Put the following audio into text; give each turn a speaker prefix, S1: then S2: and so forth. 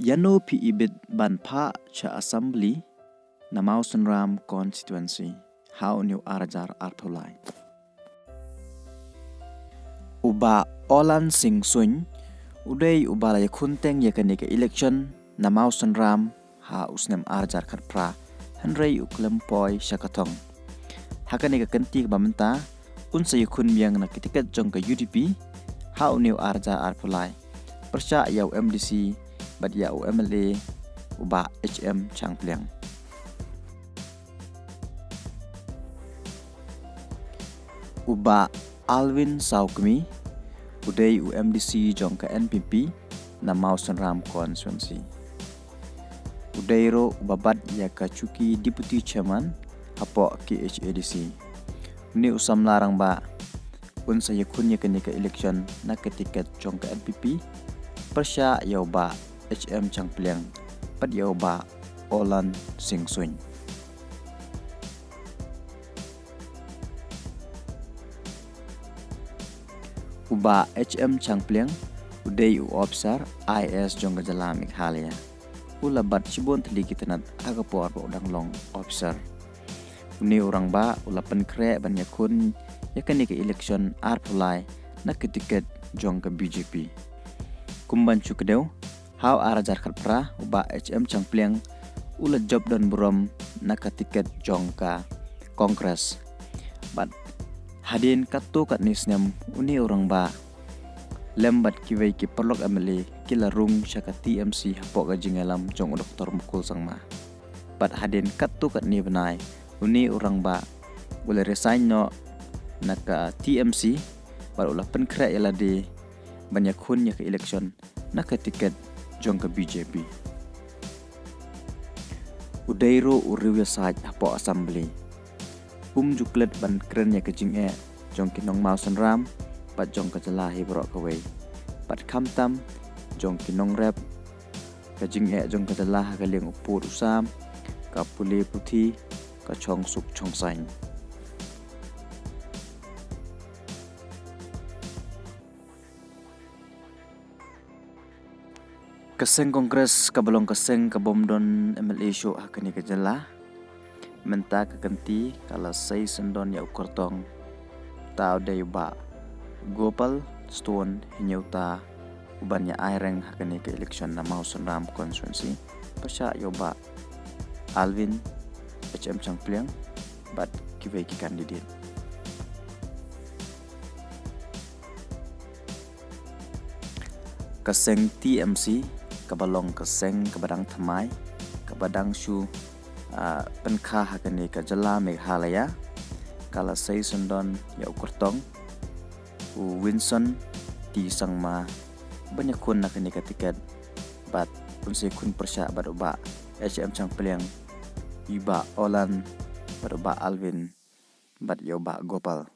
S1: Yano pi ibit ban pha cha assembly namau sunram constituency how new arjar artholai. Uba Olan Sing Suny udai ubala ya kunteng ya kanika election namau sunram ha usnem arjar khatpra hanrei uklem poi syakatong. Hakanika kentik bamenta unsa yakun miang na ketikat jong ka UDP ha new arjar artholai. Persya yau MDC bad yau MLA uba HM Changpliang. Uba Alvin Saukmi udai UMDC jong ka NPP na mau sunram constituency. Udai ro ubabat ya ka cuki deputy chairman hapo KHADC. Ni usam larang ba unsa yakun ya kenika election na ketiket jong ka NPP persya yau ba HM Changpliang pad yau ba Olan Sing Suny. Uba HM Changpliang udai u officer IS jong gajala Meghalaya ulabat cibon teligi tenat agapor udang long officer uni orang ba ulapan kre ban yakun yakani ke election arpulai na ketiket jong ke BJP kumban cukdew how arajar khatpra uba HM Changpliang ula job dan burom na ketiket jong ka kongres bat hadin katu kat nisnyam uni orang ba lembat kiwai ki perlok MLA kila rung syaka TMC hapok gajingalam jong Dr. Mukul sangma. Bat hadin katu kat ni benai uni orang ba boleh resign no naka TMC bat ulah penkrak yala de banyak hun ya ke election naka tiket jong ke BJP. Udairo uriwya saj hapok assembly. Juklet ban keren ya kejing jong kinong mau sunram pat jong kajala hibrok kawai pat kamtam jong kinong rep kejing jong kajala galing upur usam ka puli putih ka chong suk chong sain. Keseng kongres kabalong keseng kabomdon MLA show hakani kajala menta kekenti kala sei sendon ya ukortong tau day ba Gopal Stone hinyauta ubanya aireng hakani ke election na mau sunram constituency pasya yoba Alvin HM Changpliang bat kiwai ki kandidat keseng TMC kabalong keseng kabadang thamai kabadang shu penkha hakani ka jala Meghalaya kala sei sendon ya ukurtong u Winson ti sangma banyak kun nakani ka tiket bat unsay kun persya bat uba HM Changpliang iba Olan bat uba Alvin bat yoba Gopal.